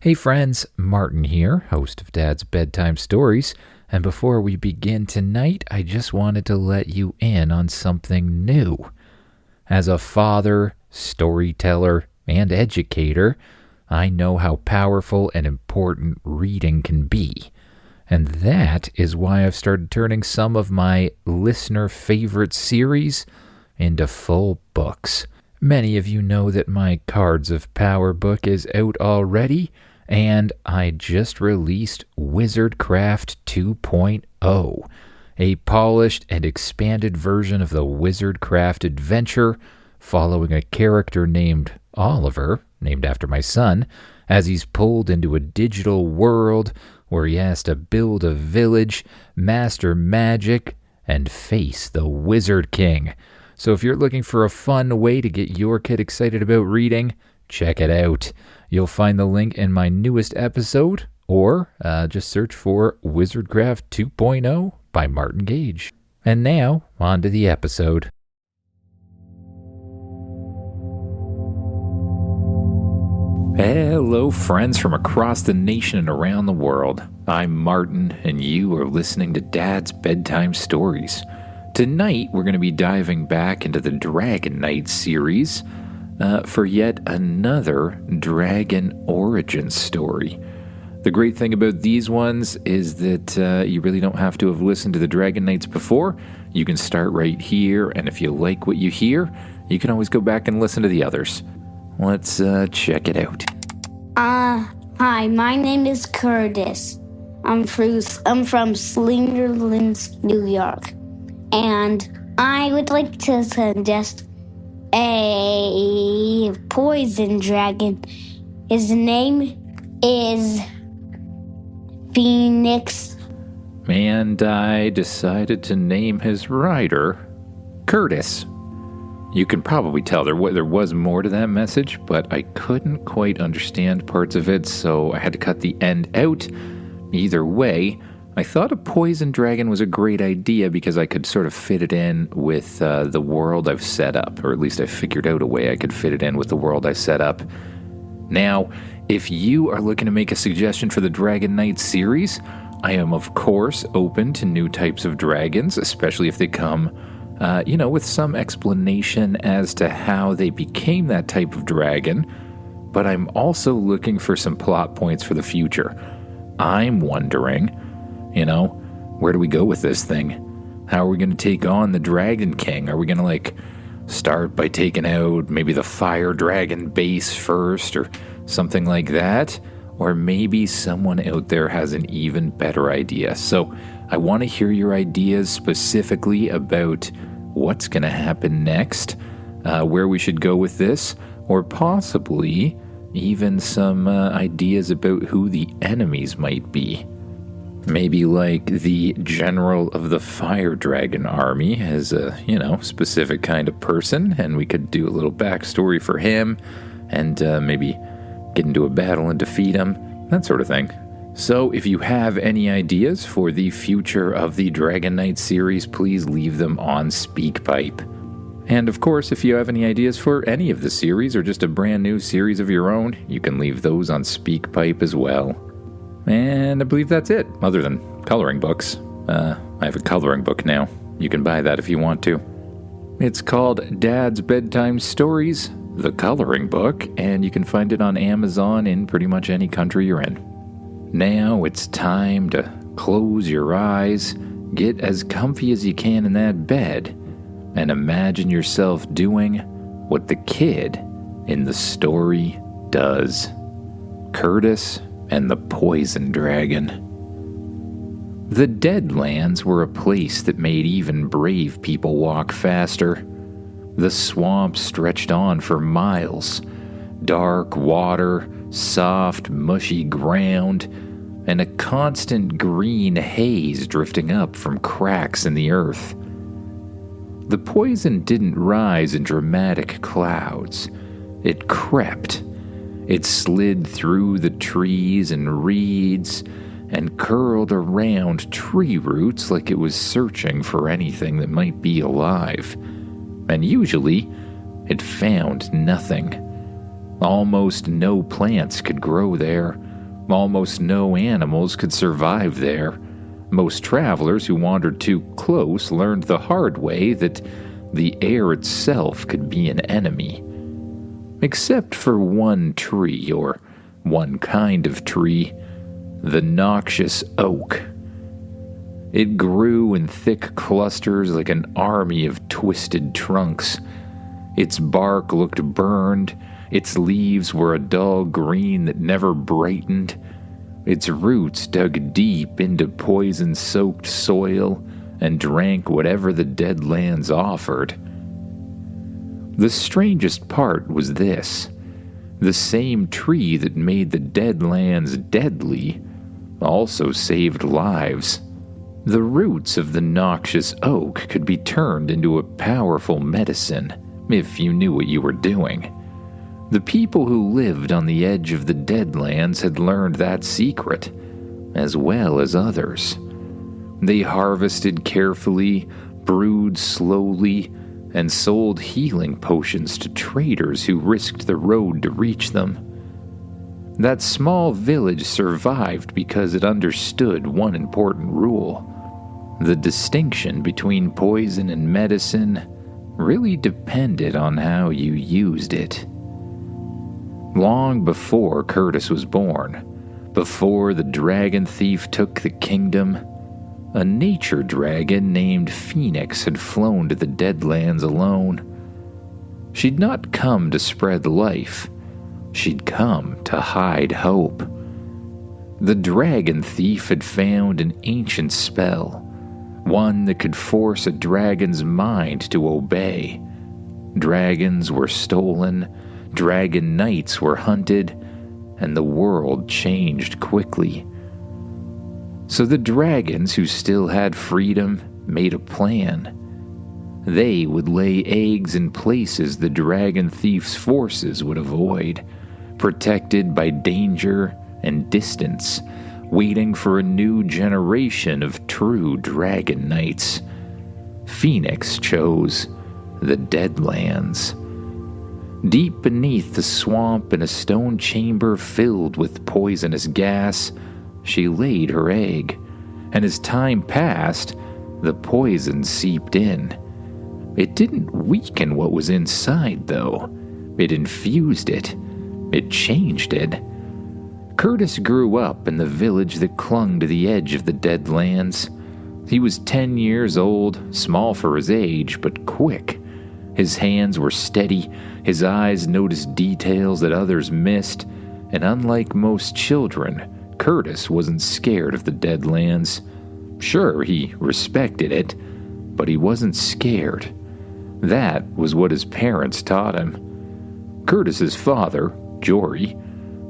Hey friends, Martin here, host of Dad's Bedtime Stories, and before we begin tonight, I just wanted to let you in on something new. As a father, storyteller, and educator, I know how powerful and important reading can be. And that is why I've started turning some of my listener favorite series into full books. Many of you know that my Cards of Power book is out already, and I just released Wizardcraft 2.0, a polished and expanded version of the Wizardcraft adventure, following a character named Oliver, named after my son, as he's pulled into a digital world where he has to build a village, master magic, and face the Wizard King. So if you're looking for a fun way to get your kid excited about reading, check it out. You'll find the link in my newest episode, or just search for Wizardcraft 2.0 by Martin Gage. And now, on to the episode. Hello, friends from across the nation and around the world. I'm Martin, and you are listening to Dad's Bedtime Stories. Tonight, we're going to be diving back into the Dragon Knight series for yet another dragon origin story. The great thing about these ones is that you really don't have to have listened to the Dragon Knights before. You can start right here, and if you like what you hear, you can always go back and listen to the others. Let's check it out. Hi, my name is Curtis. I'm from Slingerlands, New York. And I would like to suggest a poison dragon. His name is Phoenix. And I decided to name his rider Curtis. You can probably tell there was more to that message, but I couldn't quite understand parts of it, so I had to cut the end out. Either way, I thought a poison dragon was a great idea because I could sort of fit it in with the world I've set up, or at least I figured out a way I could fit it in with the world I set up. Now, if you are looking to make a suggestion for the Dragon Knight series, I am of course open to new types of dragons, especially if they come, with some explanation as to how they became that type of dragon, but I'm also looking for some plot points for the future. I'm wondering, where do we go with this thing? How are we going to take on the Dragon King? Are we going to, start by taking out maybe the Fire Dragon base first or something like that? Or maybe someone out there has an even better idea. So I want to hear your ideas specifically about what's going to happen next, where we should go with this, or possibly even some ideas about who the enemies might be. Maybe like the general of the Fire Dragon army is a, specific kind of person, and we could do a little backstory for him, and maybe get into a battle and defeat him, that sort of thing. So if you have any ideas for the future of the Dragon Knight series, please leave them on SpeakPipe. And of course, if you have any ideas for any of the series or just a brand new series of your own, you can leave those on SpeakPipe as well. And I believe that's it, other than coloring books. I have a coloring book now. You can buy that if you want to. It's called Dad's Bedtime Stories, the coloring book, and you can find it on Amazon in pretty much any country you're in. Now it's time to close your eyes, get as comfy as you can in that bed, and imagine yourself doing what the kid in the story does. Curtis and the Poison Dragon. The Deadlands were a place that made even brave people walk faster. The swamp stretched on for miles. Dark water, soft, mushy ground, and a constant green haze drifting up from cracks in the earth. The poison didn't rise in dramatic clouds. It crept. It slid through the trees and reeds and curled around tree roots like it was searching for anything that might be alive. And usually, it found nothing. Almost no plants could grow there. Almost no animals could survive there. Most travelers who wandered too close learned the hard way that the air itself could be an enemy. Except for one tree, or one kind of tree, the noxious oak. It grew in thick clusters like an army of twisted trunks. Its bark looked burned, its leaves were a dull green that never brightened. Its roots dug deep into poison-soaked soil and drank whatever the dead lands offered. The strangest part was this. The same tree that made the dead lands deadly also saved lives. The roots of the noxious oak could be turned into a powerful medicine if you knew what you were doing. The people who lived on the edge of the Deadlands had learned that secret, as well as others. They harvested carefully, brewed slowly, and sold healing potions to traders who risked the road to reach them. That small village survived because it understood one important rule. The distinction between poison and medicine really depended on how you used it. Long before Curtis was born, before the dragon thief took the kingdom, a nature dragon named Phoenix had flown to the Deadlands alone. She'd not come to spread life. She'd come to hide hope. The dragon thief had found an ancient spell, one that could force a dragon's mind to obey. Dragons were stolen, dragon knights were hunted, and the world changed quickly. So the dragons who still had freedom made a plan. They would lay eggs in places the dragon thief's forces would avoid, protected by danger and distance, waiting for a new generation of true dragon knights. Phoenix chose the Deadlands. Deep beneath the swamp in a stone chamber filled with poisonous gas, she laid her egg, and as time passed, the poison seeped in. It didn't weaken what was inside, though. It infused it. It changed it. Curtis grew up in the village that clung to the edge of the Deadlands. He was 10 years old, small for his age, but quick. His hands were steady, his eyes noticed details that others missed, and unlike most children, Curtis wasn't scared of the Deadlands. Sure, he respected it, but he wasn't scared. That was what his parents taught him. Curtis's father, Jory,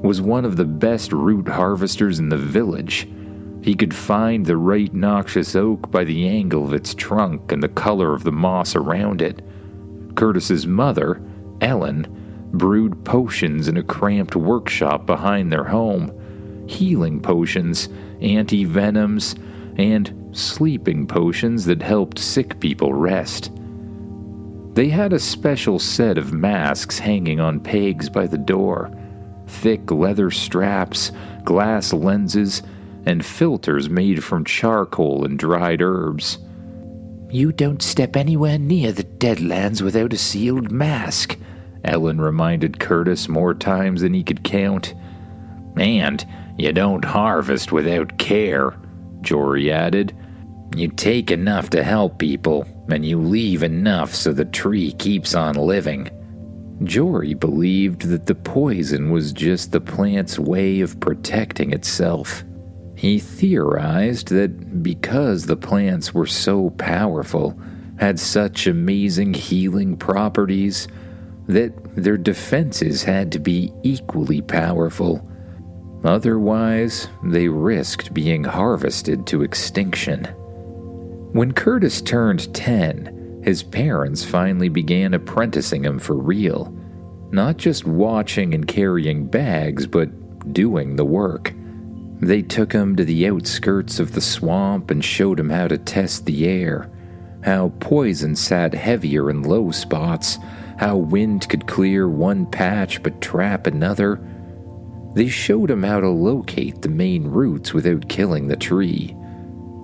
was one of the best root harvesters in the village. He could find the right noxious oak by the angle of its trunk and the color of the moss around it. Curtis's mother, Ellen, brewed potions in a cramped workshop behind their home. Healing potions, anti-venoms, and sleeping potions that helped sick people rest. They had a special set of masks hanging on pegs by the door. Thick leather straps, glass lenses, and filters made from charcoal and dried herbs. "You don't step anywhere near the Deadlands without a sealed mask," Ellen reminded Curtis more times than he could count. "And you don't harvest without care," Jory added. "You take enough to help people, and you leave enough so the tree keeps on living." Jory believed that the poison was just the plant's way of protecting itself. He theorized that because the plants were so powerful, had such amazing healing properties, that their defenses had to be equally powerful. Otherwise, they risked being harvested to extinction. When Curtis turned 10, his parents finally began apprenticing him for real. Not just watching and carrying bags, but doing the work. They took him to the outskirts of the swamp and showed him how to test the air, how poison sat heavier in low spots, how wind could clear one patch but trap another. They showed him how to locate the main roots without killing the tree.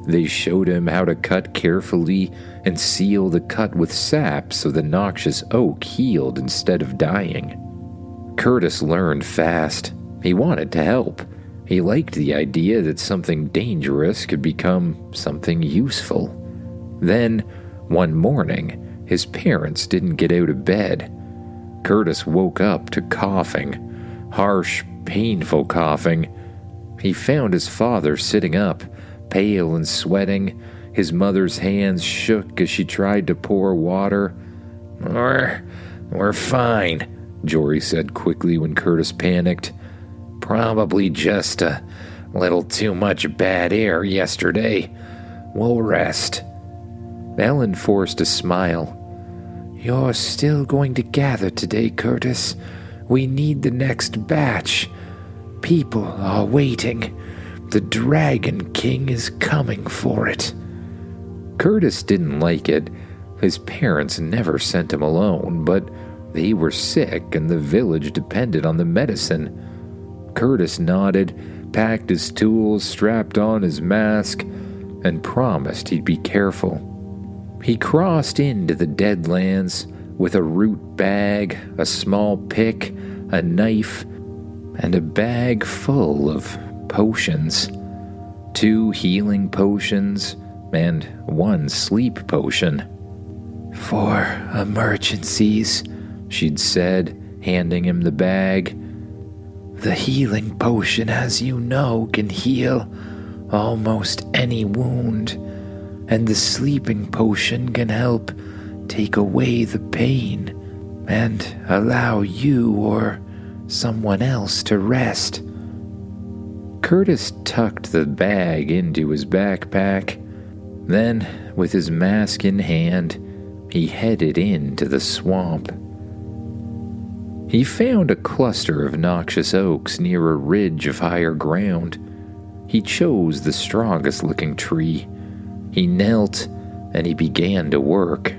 They showed him how to cut carefully and seal the cut with sap so the noxious oak healed instead of dying. Curtis learned fast. He wanted to help. He liked the idea that something dangerous could become something useful. Then, one morning, his parents didn't get out of bed. Curtis woke up to coughing. Harsh, painful coughing. He found his father sitting up, pale and sweating. His mother's hands shook as she tried to pour water. We're fine, Jory said quickly when Curtis panicked. Probably just a little too much bad air yesterday. We'll rest. Ellen forced a smile. You're still going to gather today, Curtis. We need the next batch. People are waiting. The Dragon King is coming for it. Curtis didn't like it. His parents never sent him alone, but they were sick and the village depended on the medicine. Curtis nodded, packed his tools, strapped on his mask, and promised he'd be careful. He crossed into the Deadlands with a root bag, a small pick, a knife, and a bag full of potions. 2 healing potions and 1 sleep potion. For emergencies, she'd said, handing him the bag. The healing potion, as you know, can heal almost any wound, and the sleeping potion can help take away the pain and allow you or someone else to rest. Curtis tucked the bag into his backpack. Then, with his mask in hand, he headed into the swamp. He found a cluster of noxious oaks near a ridge of higher ground. He chose the strongest-looking tree. He knelt, and he began to work.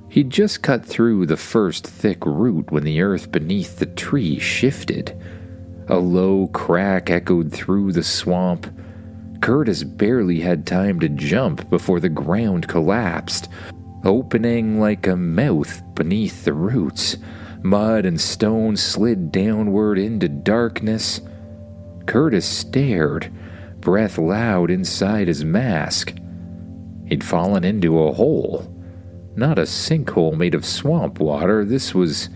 He'd just cut through the first thick root when the earth beneath the tree shifted. A low crack echoed through the swamp. Curtis barely had time to jump before the ground collapsed, opening like a mouth beneath the roots. Mud and stone slid downward into darkness. Curtis stared, breath loud inside his mask. He'd fallen into a hole. Not a sinkhole made of swamp water. This was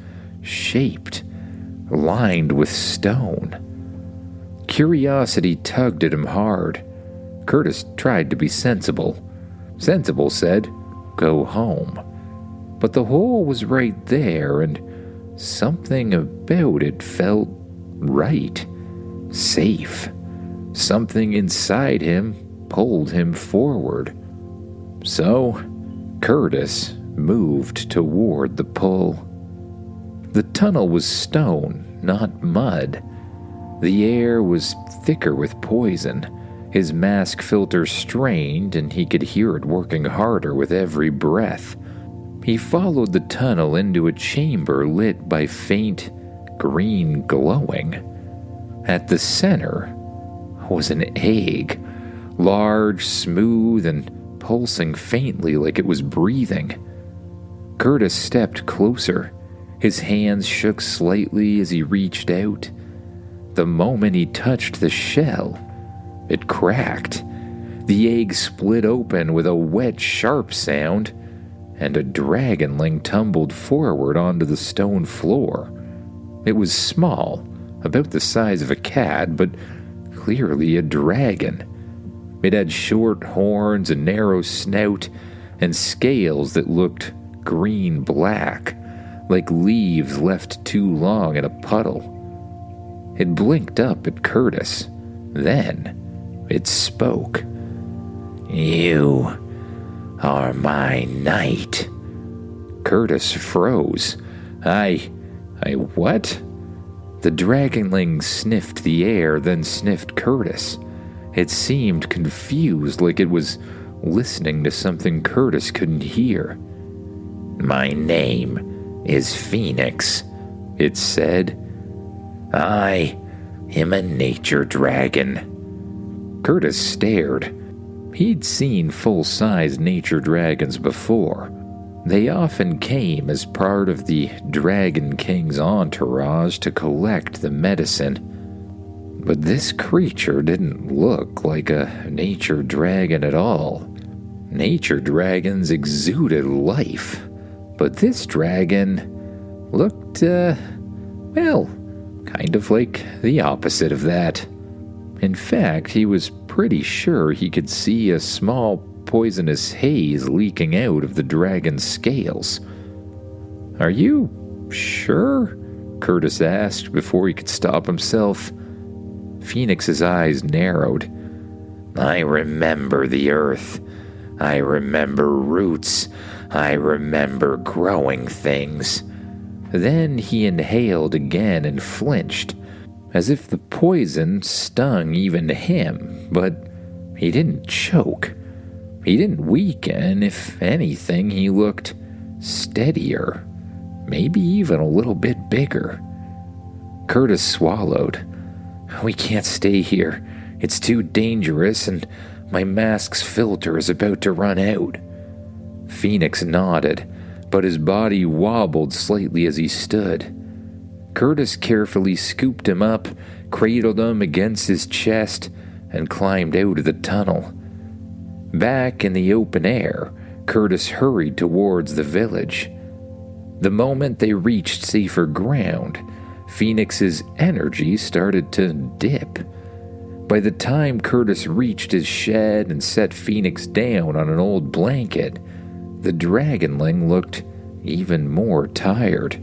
shaped, lined with stone. Curiosity tugged at him hard. Curtis tried to be sensible. Sensible said, go home. But the hole was right there, and something about it felt right. Safe. Something inside him pulled him forward. So, Curtis moved toward the pull. The tunnel was stone, not mud. The air was thicker with poison. His mask filter strained, and he could hear it working harder with every breath. He followed the tunnel into a chamber lit by faint green glowing. At the center was an egg, large, smooth, and pulsing faintly like it was breathing. Curtis stepped closer. His hands shook slightly as he reached out. The moment he touched the shell, it cracked. The egg split open with a wet, sharp sound, and a dragonling tumbled forward onto the stone floor. It was small, about the size of a cat, but clearly a dragon. It had short horns, a narrow snout, and scales that looked green-black, like leaves left too long in a puddle. It blinked up at Curtis. Then it spoke. You are my knight. Curtis froze. I what? The dragonling sniffed the air, then sniffed Curtis. It seemed confused, like it was listening to something Curtis couldn't hear. My name is Phoenix, it said. I him a nature dragon. Curtis stared. He'd seen full-size nature dragons before. They often came as part of the Dragon King's entourage to collect the medicine. But this creature didn't look like a nature dragon at all. Nature dragons exuded life, but this dragon looked, kind of like the opposite of that. In fact, he was pretty sure he could see a small poisonous haze leaking out of the dragon's scales. "Are you sure?" Curtis asked before he could stop himself. Phoenix's eyes narrowed. "I remember the earth. I remember roots. I remember growing things." Then he inhaled again and flinched, as if the poison stung even him, but he didn't choke. He didn't weaken. If anything, he looked steadier, maybe even a little bit bigger. Curtis swallowed. "We can't stay here. It's too dangerous, and my mask's filter is about to run out." Phoenix nodded, but his body wobbled slightly as he stood. Curtis carefully scooped him up, cradled him against his chest, and climbed out of the tunnel. Back in the open air, Curtis hurried towards the village. The moment they reached safer ground, Phoenix's energy started to dip. By the time Curtis reached his shed and set Phoenix down on an old blanket, the dragonling looked even more tired.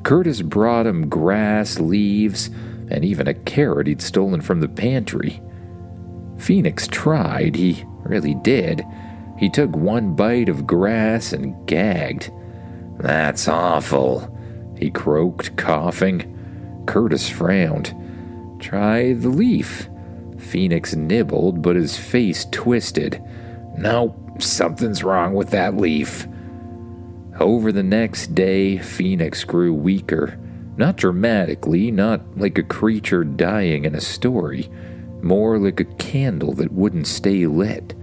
Curtis brought him grass, leaves, and even a carrot he'd stolen from the pantry. Phoenix tried, he really did. He took one bite of grass and gagged. "That's awful," he croaked, coughing. Curtis frowned. "Try the leaf." Phoenix nibbled, but his face twisted. "No, something's wrong with that leaf." Over the next day, Phoenix grew weaker. Not dramatically, not like a creature dying in a story, more like a candle that wouldn't stay lit.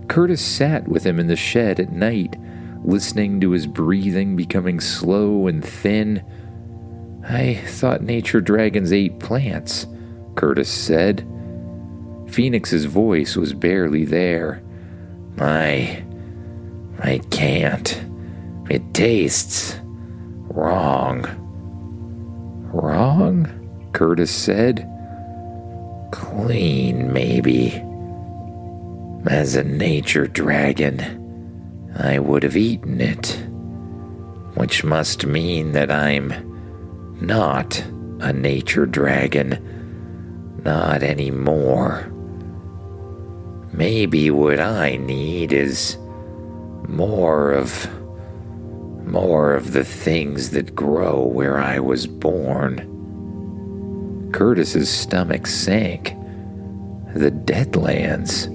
Curtis sat with him in the shed at night, listening to his breathing becoming slow and thin. "I thought nature dragons ate plants," Curtis said. Phoenix's voice was barely there. I can't. It tastes wrong." "Wrong?" Curtis said. "Clean, maybe. As a nature dragon, I would have eaten it, which must mean that I'm not a nature dragon. Not anymore. Maybe what I need is more of the things that grow where I was born." Curtis's stomach sank. The Deadlands.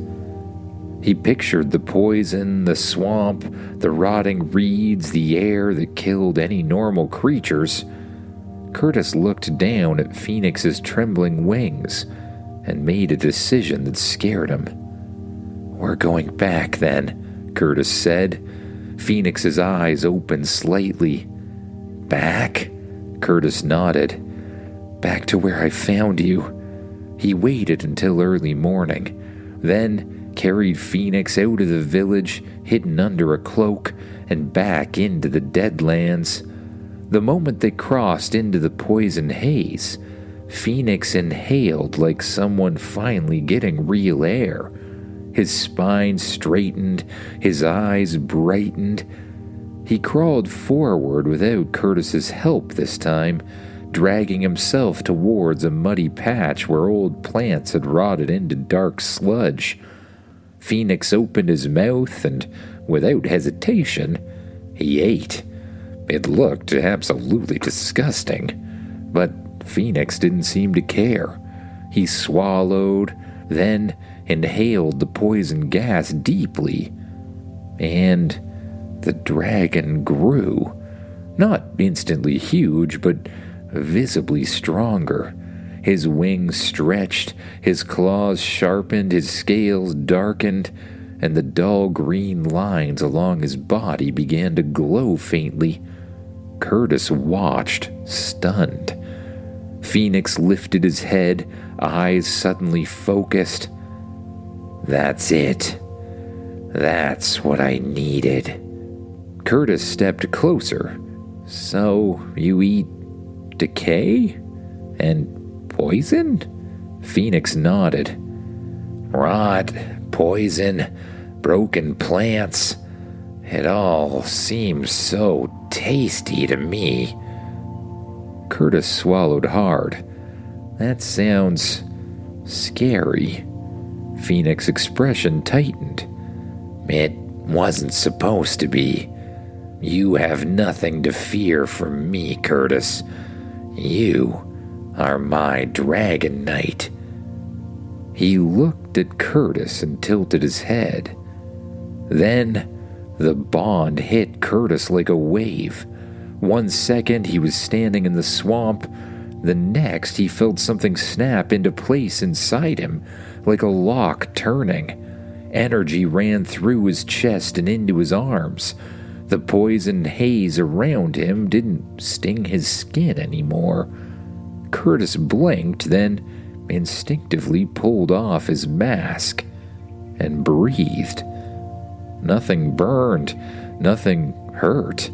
He pictured the poison, the swamp, the rotting reeds, the air that killed any normal creatures. Curtis looked down at Phoenix's trembling wings and made a decision that scared him. "We're going back, then," Curtis said. Phoenix's eyes opened slightly. "Back?" Curtis nodded. "Back to where I found you." He waited until early morning, then carried Phoenix out of the village, hidden under a cloak, and back into the Deadlands. The moment they crossed into the poison haze, Phoenix inhaled like someone finally getting real air. His spine straightened, his eyes brightened. He crawled forward without Curtis's help this time, dragging himself towards a muddy patch where old plants had rotted into dark sludge. Phoenix opened his mouth and, without hesitation, he ate. It looked absolutely disgusting, but Phoenix didn't seem to care. He swallowed, then inhaled the poison gas deeply, and the dragon grew. Not instantly huge, but visibly stronger. His wings stretched, his claws sharpened, his scales darkened, and the dull green lines along his body began to glow faintly. Curtis watched, stunned. Phoenix lifted his head, eyes suddenly focused. "That's it. That's what I needed." Curtis stepped closer. "So you eat decay? And poison?" Phoenix nodded. "Rot, poison, broken plants. It all seems so tasty to me." Curtis swallowed hard. "That sounds scary." Phoenix's expression tightened. "It wasn't supposed to be. You have nothing to fear from me, Curtis. You are my Dragon Knight." He looked at Curtis and tilted his head. Then the bond hit Curtis like a wave. 1 second he was standing in the swamp. The next he felt something snap into place inside him, like a lock turning. Energy ran through his chest and into his arms. The poison haze around him didn't sting his skin anymore. Curtis blinked, then instinctively pulled off his mask and breathed. Nothing burned, nothing hurt.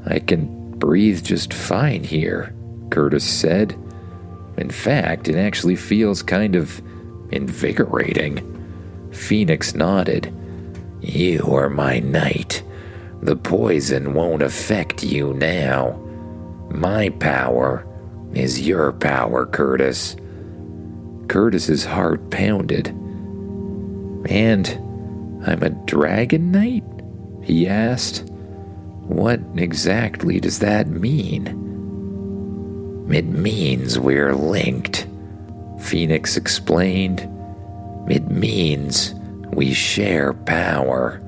"I can breathe just fine here," Curtis said. "In fact, it actually feels kind of invigorating." Phoenix nodded. "You are my knight. The poison won't affect you now. My power is your power, Curtis." Curtis's heart pounded. "And I'm a Dragon Knight?" he asked. "What exactly does that mean?" "It means we're linked," Phoenix explained. "It means we share power.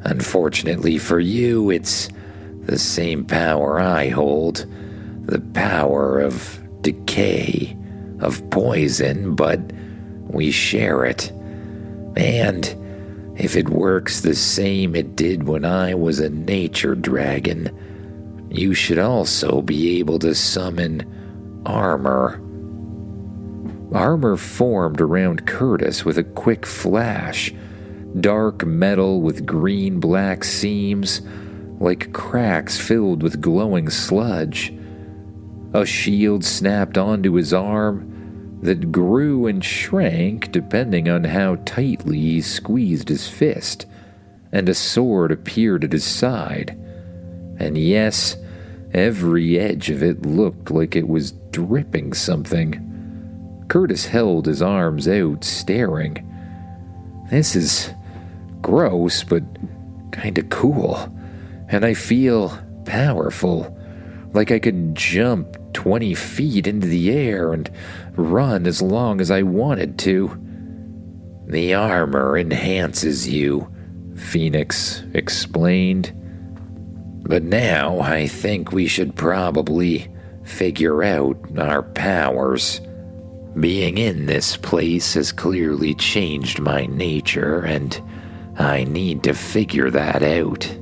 Unfortunately for you, it's the same power I hold, the power of decay, of poison, but we share it. And if it works the same it did when I was a nature dragon, you should also be able to summon armor." Armor formed around Curtis with a quick flash. Dark metal with green-black seams, like cracks filled with glowing sludge. A shield snapped onto his arm that grew and shrank depending on how tightly he squeezed his fist, and a sword appeared at his side. And yes, every edge of it looked like it was dripping something. Curtis held his arms out, staring. "This is gross, but kinda cool. And I feel powerful, like I could jump 20 feet into the air and run as long as I wanted to." "The armor enhances you," Phoenix explained. "But now I think we should probably figure out our powers. Being in this place has clearly changed my nature, and I need to figure that out."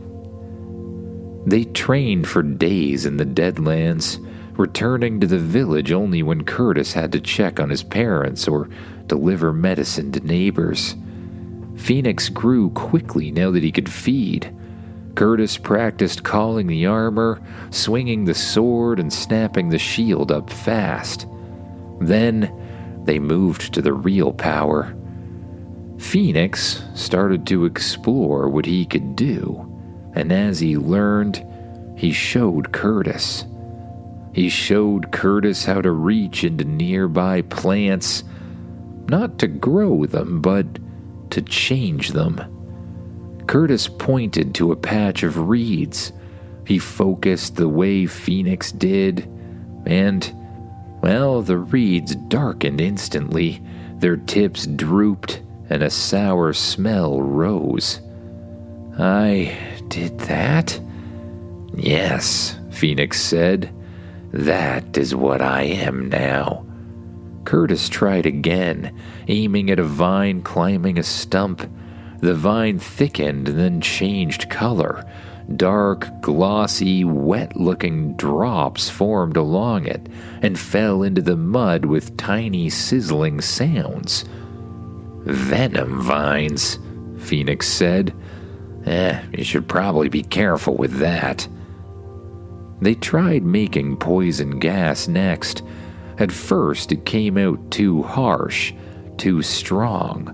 They trained for days in the Deadlands, returning to the village only when Curtis had to check on his parents or deliver medicine to neighbors. Phoenix grew quickly now that he could feed. Curtis practiced calling the armor, swinging the sword, and snapping the shield up fast. Then they moved to the real power. Phoenix started to explore what he could do, and as he learned, he showed Curtis. He showed Curtis how to reach into nearby plants, not to grow them, but to change them. Curtis pointed to a patch of reeds. He focused the way Phoenix did, and, well, the reeds darkened instantly. Their tips drooped, and a sour smell rose. "I did that?" "Yes," Phoenix said. "That is what I am now. Curtis tried again, aiming at a vine climbing a stump. The vine thickened and then changed color. Dark, glossy, wet-looking drops formed along it and fell into the mud with tiny sizzling sounds. "Venom vines," Phoenix said. You should probably be careful with that." They tried making poison gas next. At first, it came out too harsh, too strong.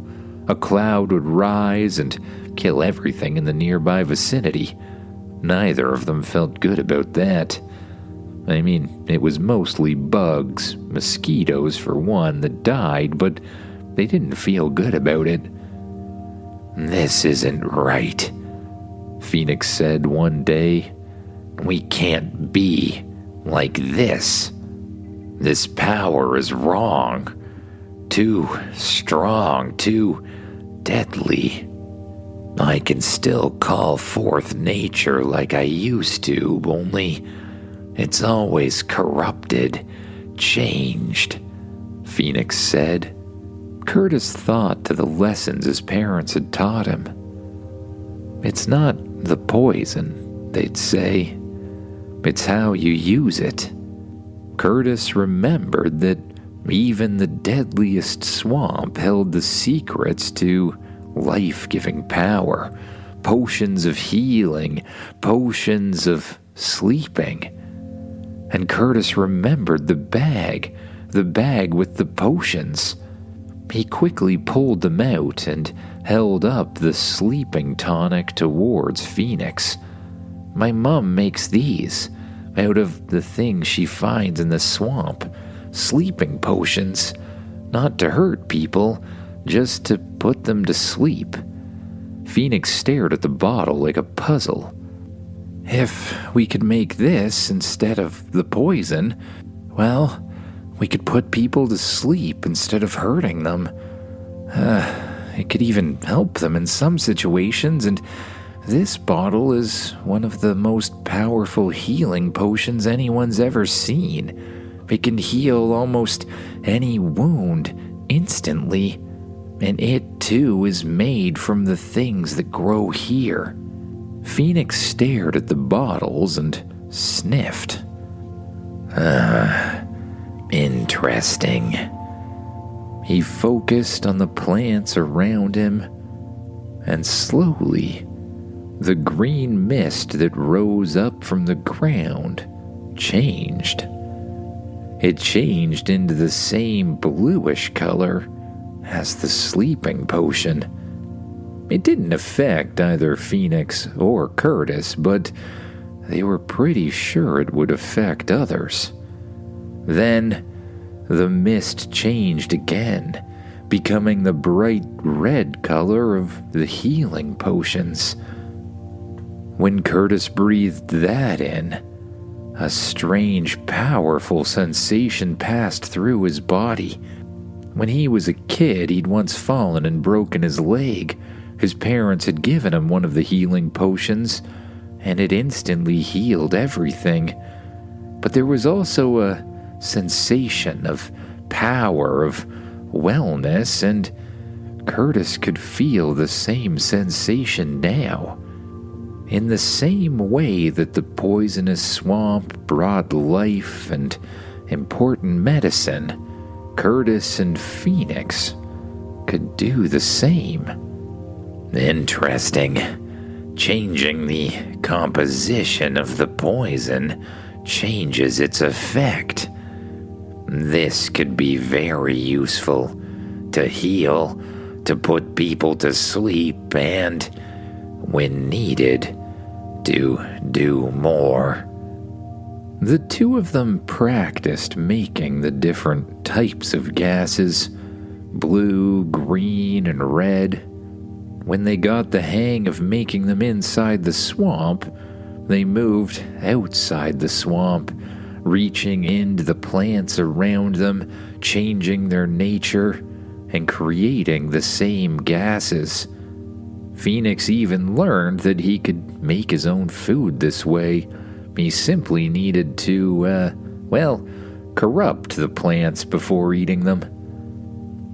A cloud would rise and kill everything in the nearby vicinity. Neither of them felt good about that. I mean, it was mostly bugs, mosquitoes for one, that died, but they didn't feel good about it. "This isn't right," Phoenix said one day. "We can't be like this. This power is wrong. Too strong, too deadly. I can still call forth nature like I used to, only it's always corrupted, changed," Phoenix said. Curtis thought to the lessons his parents had taught him. "It's not the poison," they'd say. "It's how you use it." Curtis remembered that even the deadliest swamp held the secrets to life-giving power, potions of healing, potions of sleeping. And Curtis remembered the bag with the potions. He quickly pulled them out and held up the sleeping tonic towards Phoenix. "My mom makes these out of the things she finds in the swamp. Sleeping potions. Not to hurt people, just to put them to sleep." Phoenix stared at the bottle like a puzzle. "If we could make this instead of the poison, well, we could put people to sleep instead of hurting them. It could even help them in some situations, and this bottle is one of the most powerful healing potions anyone's ever seen. It can heal almost any wound instantly, and it too is made from the things that grow here." Phoenix stared at the bottles and sniffed. Interesting." He focused on the plants around him, and slowly, the green mist that rose up from the ground changed. It changed into the same bluish color as the sleeping potion. It didn't affect either Phoenix or Curtis, but they were pretty sure it would affect others. Then, the mist changed again, becoming the bright red color of the healing potions. When Curtis breathed that in, a strange, powerful sensation passed through his body. When he was a kid, he'd once fallen and broken his leg. His parents had given him one of the healing potions, and it instantly healed everything. But there was also a sensation of power, of wellness, and Curtis could feel the same sensation now. In the same way that the poisonous swamp brought life and important medicine, Curtis and Phoenix could do the same. Interesting. Changing the composition of the poison changes its effect. This could be very useful to heal, to put people to sleep, and, when needed, to do more. The two of them practiced making the different types of gases, blue, green, and red. When they got the hang of making them inside the swamp, they moved outside the swamp, reaching into the plants around them, changing their nature, and creating the same gases. Phoenix even learned that he could make his own food this way. He simply needed to, corrupt the plants before eating them.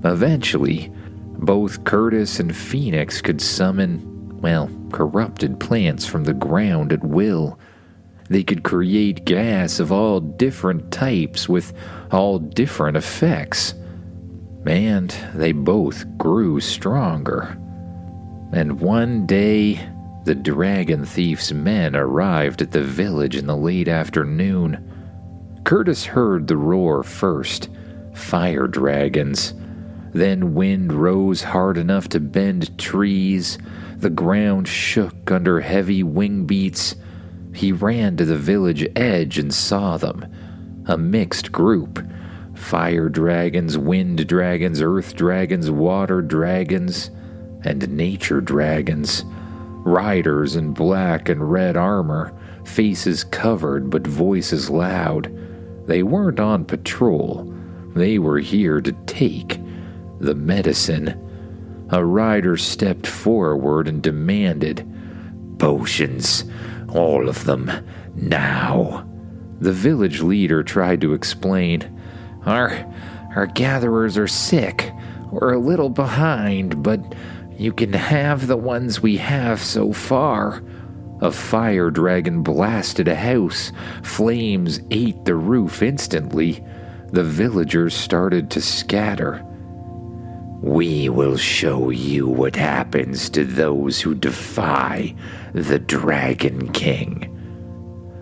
Eventually, both Curtis and Phoenix could summon, corrupted plants from the ground at will. They could create gas of all different types with all different effects. And they both grew stronger. And one day, the dragon thief's men arrived at the village in the late afternoon. Curtis heard the roar first, fire dragons. Then wind rose hard enough to bend trees. The ground shook under heavy wing beats. He ran to the village edge and saw them. A mixed group. Fire dragons, wind dragons, earth dragons, water dragons, and nature dragons. Riders in black and red armor, faces covered but voices loud. They weren't on patrol. They were here to take the medicine. A rider stepped forward and demanded, "Potions, all of them, now." The village leader tried to explain, Our gatherers are sick. We're a little behind, but you can have the ones we have so far." A fire dragon blasted a house. Flames ate the roof instantly. The villagers started to scatter. "We will show you what happens to those who defy the Dragon King."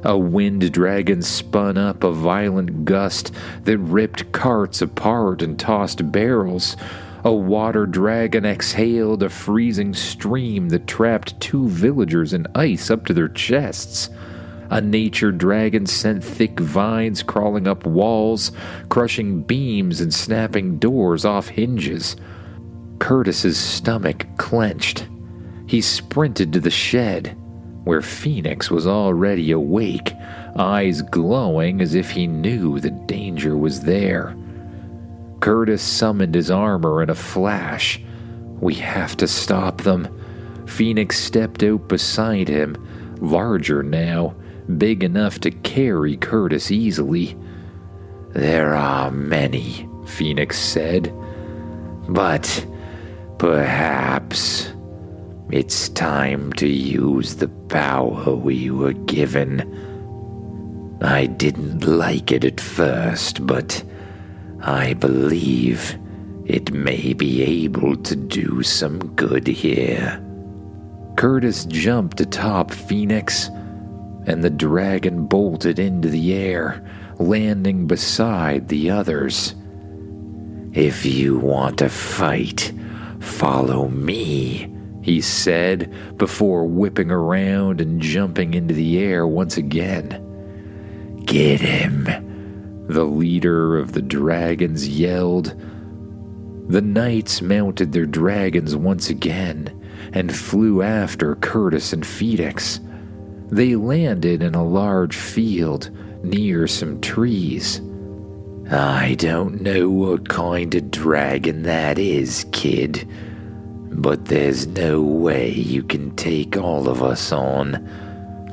A wind dragon spun up a violent gust that ripped carts apart and tossed barrels. A water dragon exhaled a freezing stream that trapped 2 villagers in ice up to their chests. A nature dragon sent thick vines crawling up walls, crushing beams and snapping doors off hinges. Curtis's stomach clenched. He sprinted to the shed, where Phoenix was already awake, eyes glowing as if he knew the danger was there. Curtis summoned his armor in a flash. "We have to stop them." Phoenix stepped out beside him, larger now, big enough to carry Curtis easily. "There are many," Phoenix said, "but perhaps it's time to use the power we were given. I didn't like it at first, but I believe it may be able to do some good here." Curtis jumped atop Phoenix, and the dragon bolted into the air, landing beside the others. "If you want to fight, follow me," he said, before whipping around and jumping into the air once again. "Get him," the leader of the dragons yelled. The knights mounted their dragons once again and flew after Curtis and Phoenix. They landed in a large field near some trees. "I don't know what kind of dragon that is, kid, but there's no way you can take all of us on.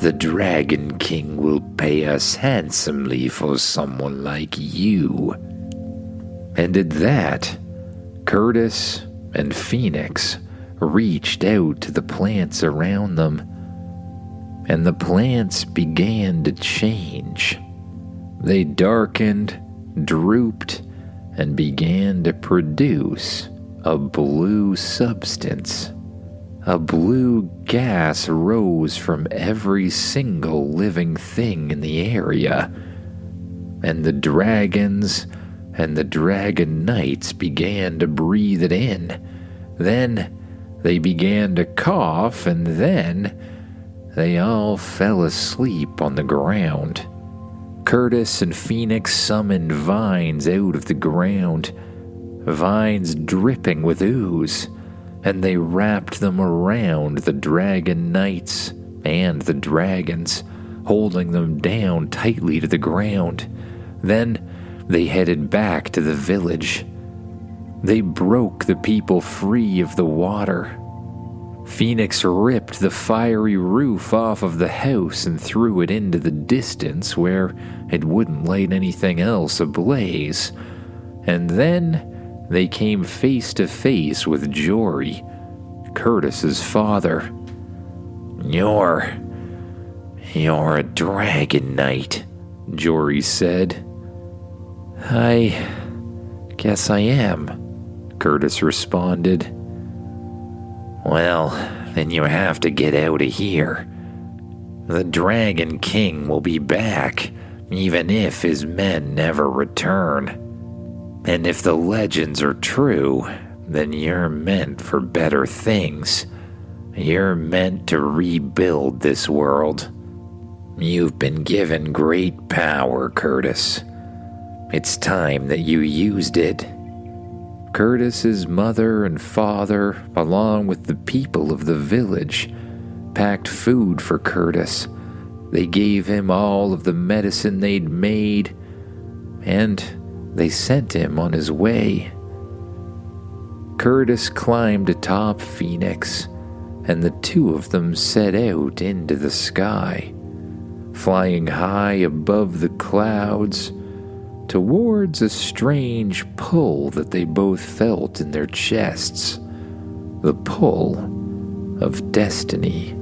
The Dragon King will pay us handsomely for someone like you." And at that, Curtis and Phoenix reached out to the plants around them, and the plants began to change. They darkened, drooped, and began to produce a blue substance. A blue gas rose from every single living thing in the area, and the dragons and the dragon knights began to breathe it in. Then they began to cough, and then they all fell asleep on the ground. Curtis and Phoenix summoned vines out of the ground, vines dripping with ooze, and they wrapped them around the dragon knights and the dragons, holding them down tightly to the ground. Then they headed back to the village. They broke the people free of the water. Phoenix ripped the fiery roof off of the house and threw it into the distance where it wouldn't light anything else ablaze. And then they came face to face with Jory, Curtis's father. You're a dragon knight, Jory said. I guess I am, Curtis responded. Well, then you have to get out of here. The Dragon King will be back, even if his men never return. And if the legends are true, then you're meant for better things. You're meant to rebuild this world. You've been given great power, Curtis. It's time that you used it. Curtis's mother and father, along with the people of the village, packed food for Curtis. They gave him all of the medicine they'd made, and they sent him on his way. Curtis climbed atop Phoenix, and the two of them set out into the sky, flying high above the clouds towards a strange pull that they both felt in their chests, the pull of destiny.